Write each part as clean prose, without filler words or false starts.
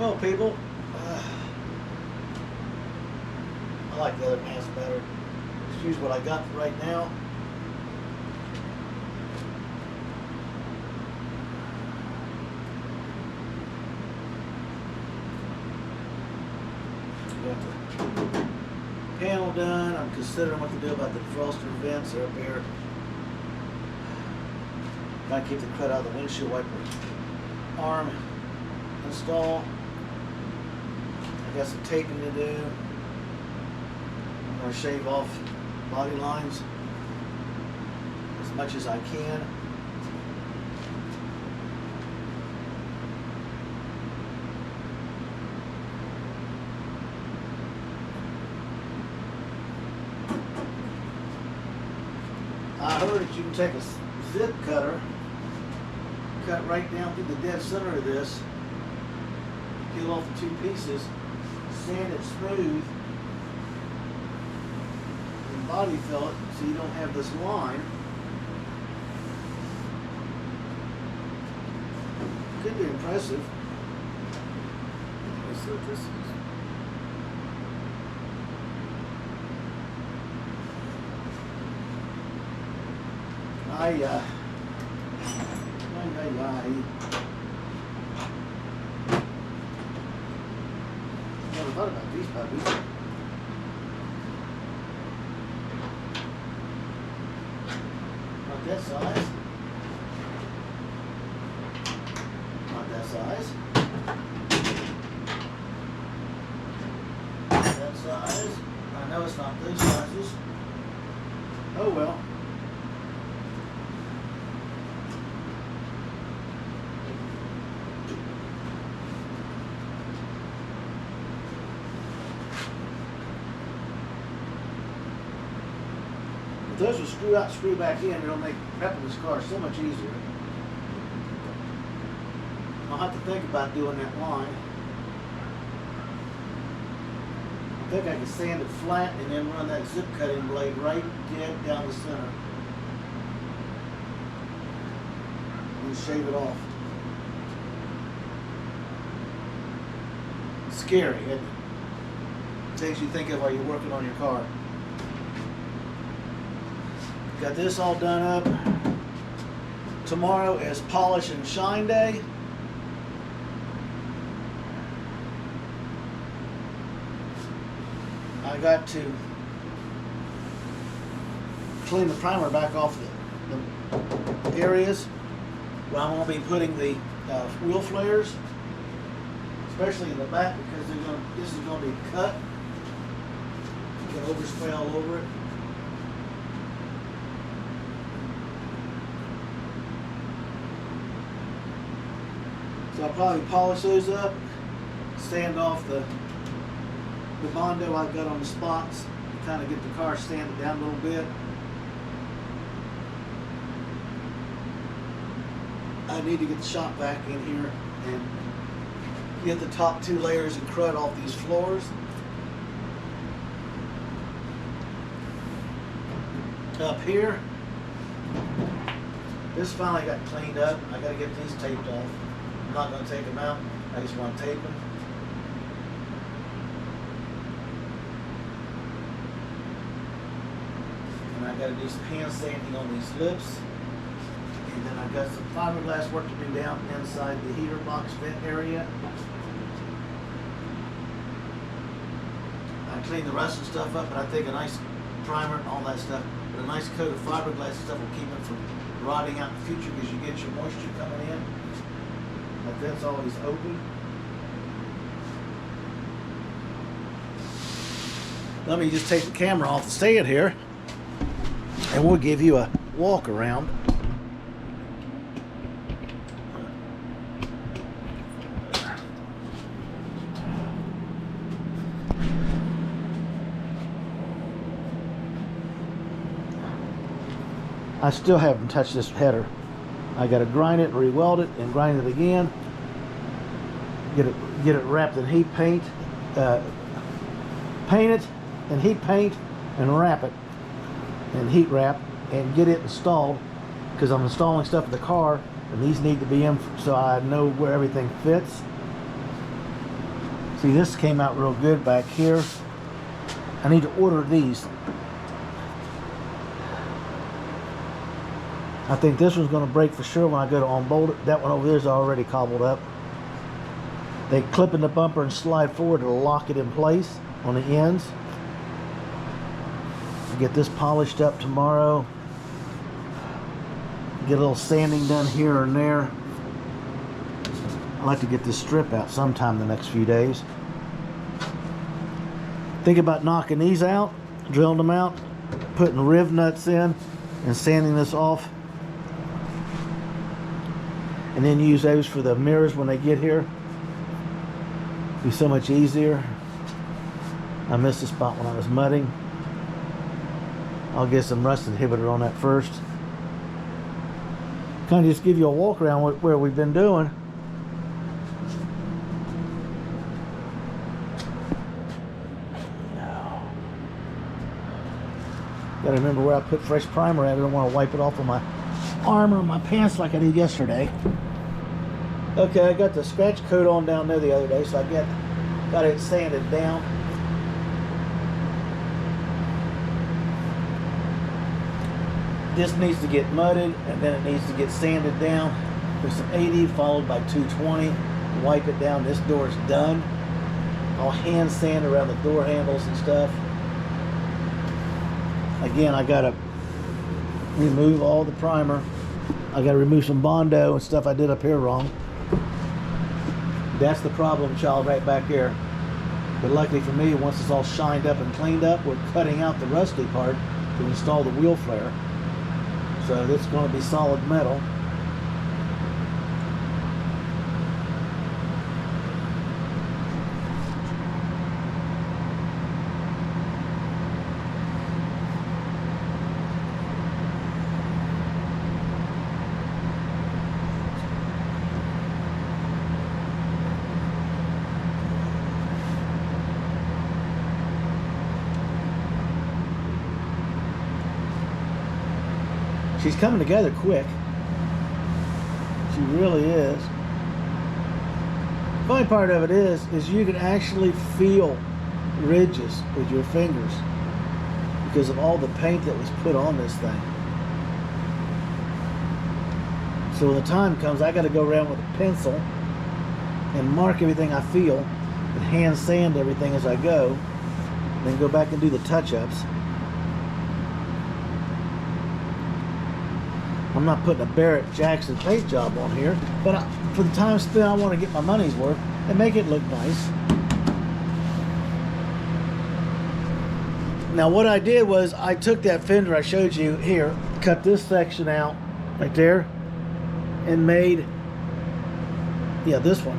Well, people, I like the other mask better. Just use what I got for right now. Got the panel done. I'm considering what to do about the defroster vents. They're up here. Gotta keep the crud out of the windshield wiper arm install. I got some taping to do. I'm going to shave off body lines as much as I can. I heard that you can take a zip cutter, cut right down through the dead center of this, peel off the two pieces, sand it smooth, and body fill it so you don't have this line. Could be impressive. Let's see what this is. I never thought about these puppies. Not that size. Not that size. That size. I know it's not those sizes. Oh well. If those will screw out, screw back in, it'll make prepping this car so much easier. I'll have to think about doing that line. I think I can sand it flat and then run that zip cutting blade right dead down the center. And shave it off. Scary, isn't it? Things you think of while you're working on your car. Got this all done up. Tomorrow is polish and shine day. I got to clean the primer back off the areas where I'm going to be putting the wheel flares, especially in the back, because this is going to be cut. Get overspray all over it. So I'll probably polish those up, sand off the Bondo I've got on the spots, kind of get the car sanded down a little bit. I need to get the shop vac in here and get the top two layers of crud off these floors. Up here, this finally got cleaned up. I got to get these taped off. I'm not going to take them out. I just want to tape them. And I got to do some hand sanding on these lips. And then I've got some fiberglass work to do down inside the heater box vent area. I cleaned the rest of the stuff up, but I think a nice primer and all that stuff, but a nice coat of fiberglass stuff will keep it from rotting out in the future because you get your moisture coming in. That vent's always open. Let me just take the camera off the stand here and we'll give you a walk around. I still haven't touched this header. I got to grind it, re-weld it, and grind it again. Get it wrapped in heat paint, paint it in heat paint, and wrap it in heat wrap, and get it installed. Because I'm installing stuff in the car, and these need to be in so I know where everything fits. See, this came out real good back here. I need to order these. I think this one's going to break for sure when I go to unbolt it. That one over there is already cobbled up. They clip in the bumper and slide forward to lock it in place on the ends. Get this polished up tomorrow. Get a little sanding done here and there. I'd like to get this strip out sometime the next few days. Think about knocking these out, drilling them out, putting riv nuts in, and sanding this off. And then use those for the mirrors when they get here. Be so much easier. I missed the spot when I was mudding. I'll get some rust inhibitor on that first. Kind of just give you a walk around where we've been doing. Gotta remember where I put fresh primer at. I don't want to wipe it off of my arm or my pants like I did yesterday. Okay, I got the scratch coat on down there the other day, so I got it sanded down. This needs to get mudded, and then it needs to get sanded down with some 80 followed by 220. Wipe it down. This door is done. I'll hand sand around the door handles and stuff. Again, I gotta remove all the primer. I gotta remove some Bondo and stuff I did up here wrong. That's the problem child right back here. But luckily for me, once it's all shined up and cleaned up, we're cutting out the rusty part to install the wheel flare. So it's going to be solid metal. She's coming together quick. She really is. The funny part of it is you can actually feel ridges with your fingers because of all the paint that was put on this thing. So when the time comes, I got to go around with a pencil and mark everything I feel and hand sand everything as I go, and then go back and do the touch-ups. I'm not putting a Barrett Jackson paint job on here, but for the time spent, I want to get my money's worth and make it look nice. Now what I did was I took that fender I showed you here, cut this section out right there, and made, yeah, this one.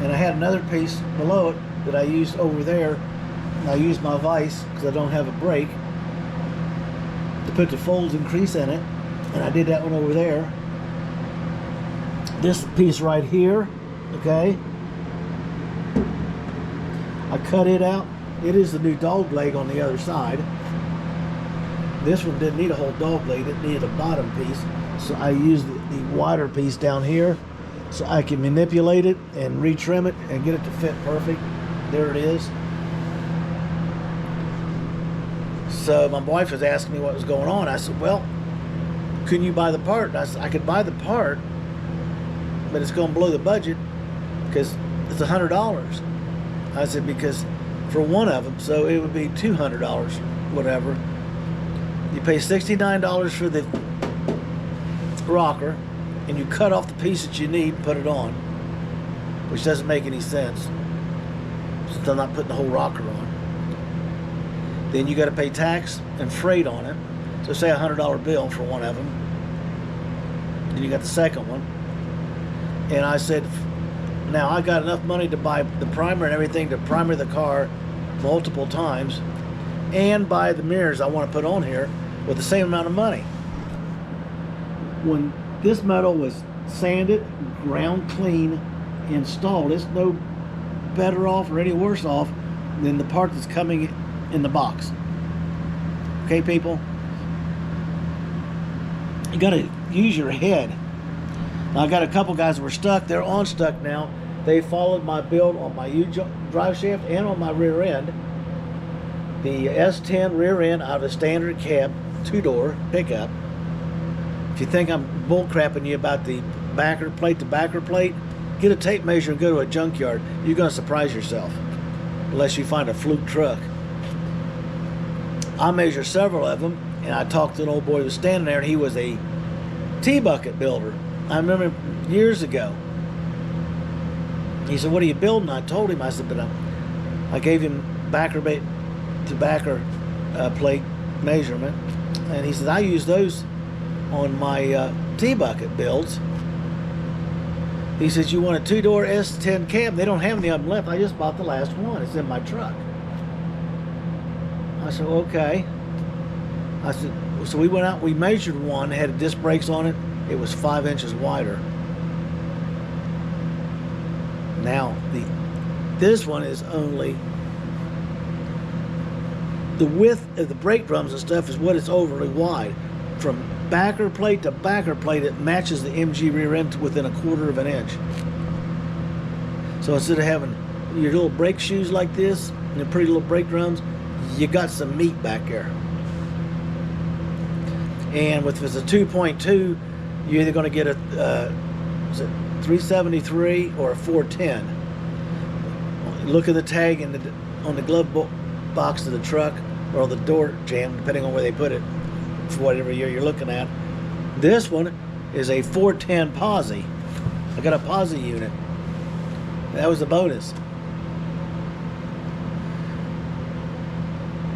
And I had another piece below it that I used over there, and I used my vise because I don't have a brake to put the folds and crease in it, and I did that one over there. This piece right here, okay, I cut it out. It is the new dog leg on the other side. This one didn't need a whole dog leg, it needed a bottom piece, so I used the wider piece down here so I can manipulate it and retrim it and get it to fit perfect. There it is. So my wife was asking me what was going on. I said, well, couldn't you buy the part? And I said, I could buy the part, but it's going to blow the budget because it's $100. I said, because for one of them, so it would be $200, whatever. You pay $69 for the rocker, and you cut off the piece that you need and put it on, which doesn't make any sense since I'm not putting the whole rocker on. Then you got to pay tax and freight on it. So say $100 bill for one of them. Then you got the second one. And I said, now I got enough money to buy the primer and everything to primer the car multiple times and buy the mirrors I want to put on here with the same amount of money. When this metal was sanded, ground clean, installed, it's no better off or any worse off than the part that's coming in the box. Okay, people? You gotta use your head. Now, I got a couple guys that were stuck. They're unstuck now. They followed my build on my drive shaft and on my rear end. The S10 rear end out of a standard cab, 2-door pickup. If you think I'm bullcrapping you about the backer plate to backer plate, get a tape measure and go to a junkyard. You're going to surprise yourself, unless you find a fluke truck. I measured several of them, and I talked to an old boy who was standing there, and he was a T-bucket builder. I remember years ago. He said, "What are you building?" I told him. I said, "But I gave him backer to backer plate measurement," and he said, "I use those on my T-bucket builds." He says, "You want a 2-door S10 cab? They don't have any of them left. I just bought the last one. It's in my truck." I said, "Okay." I said, so we went out, we measured one, had disc brakes on it. It was 5 inches wider. Now, this one is only, the width of the brake drums and stuff is what it's overly wide. From backer plate to backer plate, it matches the MG rear end within 1/4 of an inch. So instead of having your little brake shoes like this and the pretty little brake drums, you got some meat back there. And if it's a 2.2, you're either going to get a is it 373 or a 410. Look at the tag on the glove box of the truck or on the door jamb, depending on where they put it, for whatever year you're looking at. This one is a 410 posi. I got a posi unit. That was a bonus.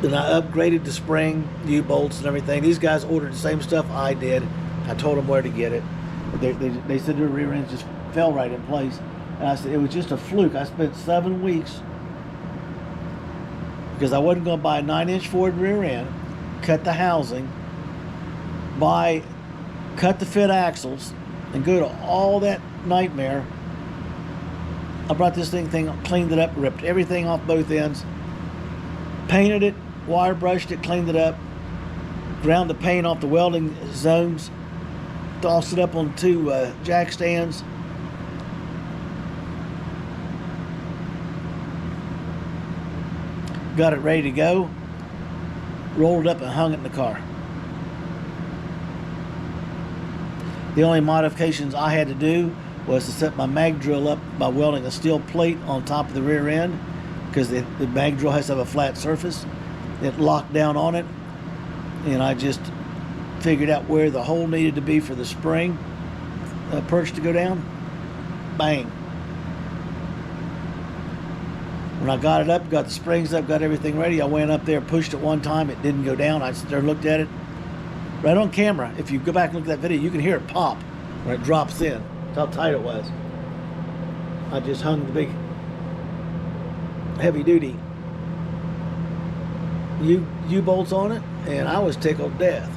Then I upgraded the spring, U-bolts and everything. These guys ordered the same stuff I did. I told them where to get it. They said their rear ends just fell right in place. And I said, it was just a fluke. I spent 7 weeks because I wasn't going to buy a 9-inch Ford rear end, cut the housing, cut the fit axles, and go to all that nightmare. I brought this thing, cleaned it up, ripped everything off both ends, painted it, wire brushed it, cleaned it up, ground the paint off the welding zones, tossed it up on 2 jack stands. Got it ready to go, rolled it up and hung it in the car. The only modifications I had to do was to set my mag drill up by welding a steel plate on top of the rear end, because the mag drill has to have a flat surface. It locked down on it, and I just figured out where the hole needed to be for the spring perch to go down. Bang. When I got it up, got the springs up, got everything ready, I went up there, pushed it one time, it didn't go down. I stood there and looked at it. Right on camera, if you go back and look at that video, you can hear it pop when it drops in. That's how tight it was. I just hung the big heavy duty U-bolts on it, and I was tickled to death.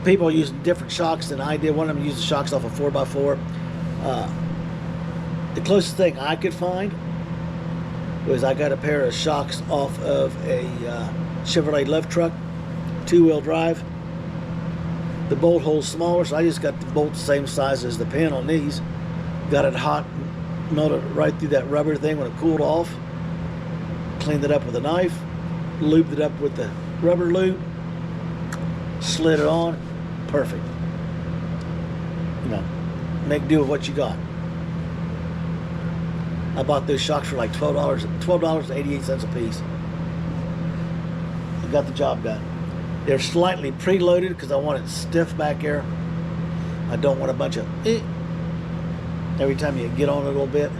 People using different shocks than I did. One of them used the shocks off a 4x4. The closest thing I could find was I got a pair of shocks off of a Chevrolet left truck, 2-wheel drive. The bolt hole's smaller, so I just got the bolt the same size as the pin on these. Got it hot, melted it right through that rubber thing when it cooled off. Cleaned it up with a knife, lubed it up with the rubber lube, slid it on, perfect. You know, make do with what you got. I bought those shocks for like $12.88 a piece. I got the job done. They're slightly preloaded because I want it stiff back there. I don't want a bunch of every time you get on it a little bit.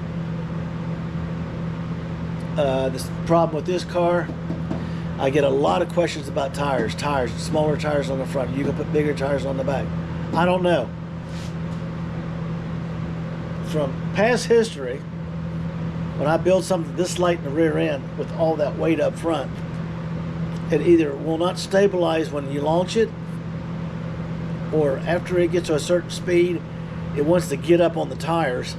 This problem with this car, I get a lot of questions about tires, smaller tires on the front. You can put bigger tires on the back. I don't know. From past history, when I build something this light in the rear end with all that weight up front, it either will not stabilize when you launch it, or after it gets to a certain speed, it wants to get up on the tires.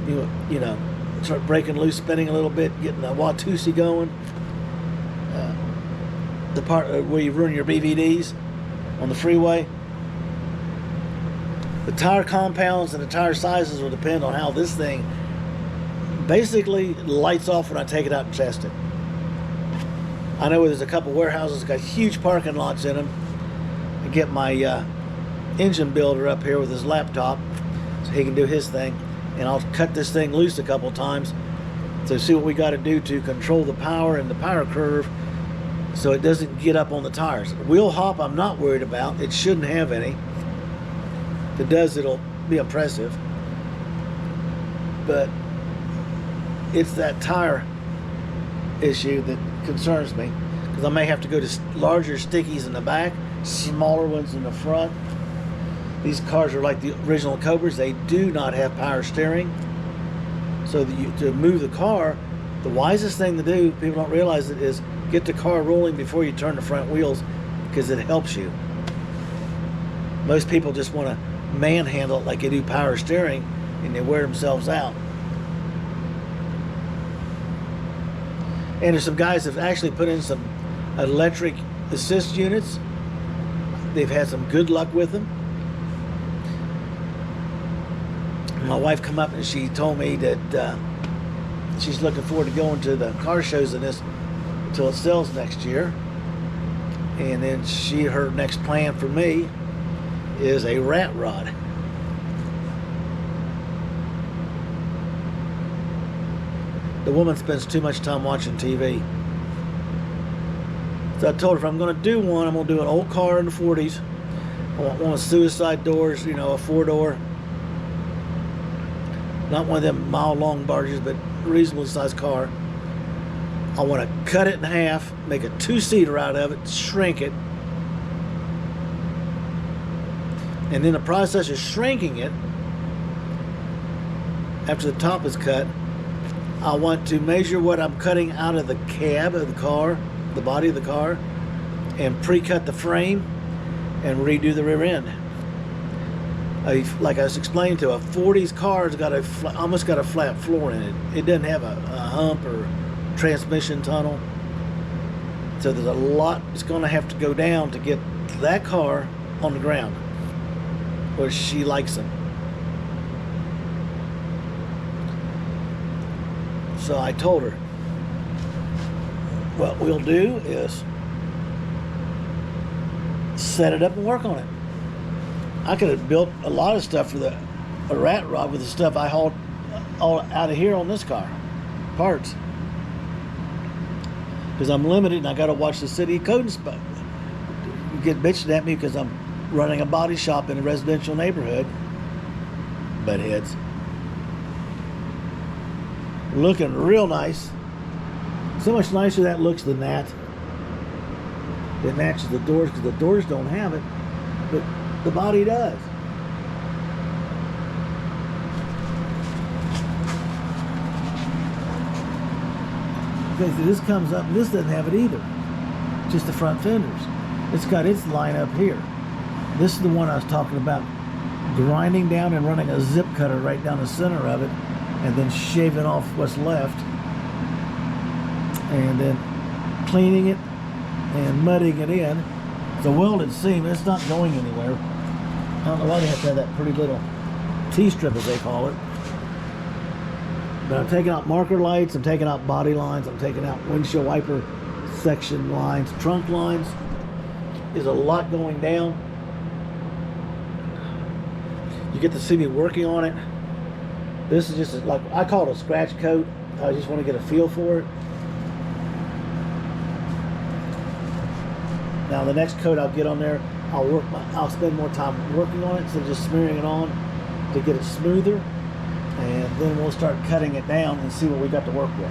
You know, start breaking loose, spinning a little bit, getting the Watusi going. The part where you run your BVDs on the freeway. The tire compounds and the tire sizes will depend on how this thing basically lights off when I take it out and test it. I know there's a couple warehouses that got huge parking lots in them. I get my engine builder up here with his laptop so he can do his thing, and I'll cut this thing loose a couple times to see what we got to do to control the power and the power curve so it doesn't get up on the tires. Wheel hop I'm not worried about. It shouldn't have any. If it does, it'll be impressive. But it's that tire issue that concerns me, because I may have to go to larger stickies in the back, smaller ones in the front. These cars are like the original Cobras. They do not have power steering. So to move the car, the wisest thing to do, people don't realize it, is get the car rolling before you turn the front wheels, because it helps you. Most people just want to manhandle it like they do power steering, and they wear themselves out. And there's some guys that have actually put in some electric assist units. They've had some good luck with them. My wife come up and she told me that she's looking forward to going to the car shows in this until it sells next year. And then her next plan for me is a rat rod. The woman spends too much time watching TV. So I told her if I'm going to do one, I'm going to do an old car in the 40s. I want one with suicide doors, you know, a 4-door. Not one of them mile-long barges, but a reasonably sized car. I want to cut it in half, make a 2-seater out of it, shrink it. And in the process of shrinking it, after the top is cut, I want to measure what I'm cutting out of the cab of the car, the body of the car, and pre-cut the frame and redo the rear end. Like I was explaining to, a 40s car's got almost got a flat floor in it. It doesn't have a hump or transmission tunnel. So there's a lot that's going to have to go down to get that car on the ground where she likes them. So I told her, what we'll do is set it up and work on it. I could have built a lot of stuff for a rat rod with the stuff I hauled all out of here on this car, parts. Because I'm limited and I got to watch the city code inspector. You get bitching at me because I'm running a body shop in a residential neighborhood. Buttheads. Looking real nice. So much nicer that looks than that. It matches the doors, because the doors don't have it, but the body does. Okay, so this comes up, and this doesn't have it either. Just the front fenders. It's got its line up here. This is the one I was talking about, grinding down and running a zip cutter right down the center of it, and then shaving off what's left, and then cleaning it and mudding it in. It's a welded seam. It's not going anywhere. I don't know why they have to have that pretty little T-strip, as they call it. But I'm taking out marker lights, I'm taking out body lines, I'm taking out windshield wiper section lines, trunk lines. There's a lot going down. You get to see me working on it. This is just like, I call it a scratch coat. I just want to get a feel for it. Now the next coat I'll get on there, I'll spend more time working on it instead of just smearing it on to get it smoother. And then we'll start cutting it down and see what we got to work with.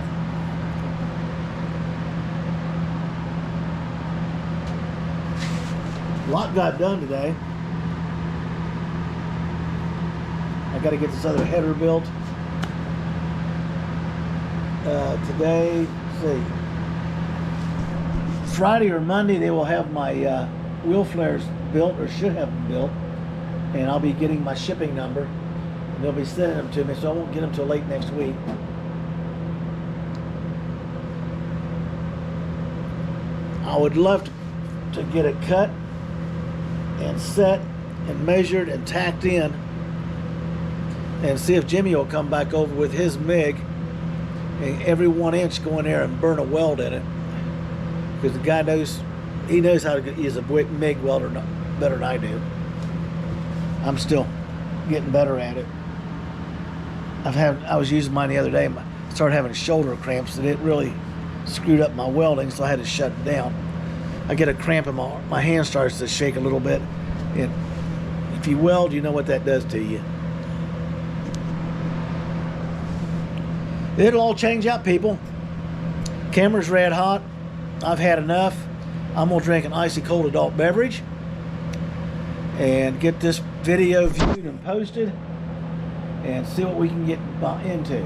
A lot got done today. I got to get this other header built. Today, let's see, Friday or Monday, they will have my wheel flares built, or should have them built, and I'll be getting my shipping number, and they'll be sending them to me, so I won't get them till late next week. I would love to get it cut and set and measured and tacked in, and see if Jimmy will come back over with his MIG and every 1 inch go in there and burn a weld in it, because the guy knows, he knows how to use a MIG welder better than I do. I'm still getting better at it. I was using mine the other day. I started having shoulder cramps and it really screwed up my welding, so I had to shut it down. I get a cramp and my hand starts to shake a little bit, and if you weld, you know what that does to you. It'll all change out, people. Camera's red hot. I've had enough. I'm gonna drink an icy cold adult beverage and get this video viewed and posted and see what we can get into.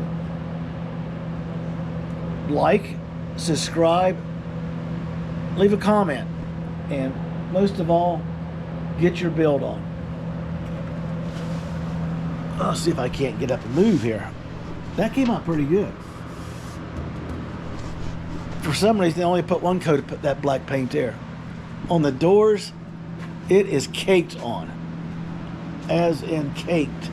Like, subscribe, leave a comment, and most of all, get your build on. I'll see if I can't get up and move here. That came out pretty good. For some reason, they only put one coat of that black paint there. On the doors, it is caked on. As in caked.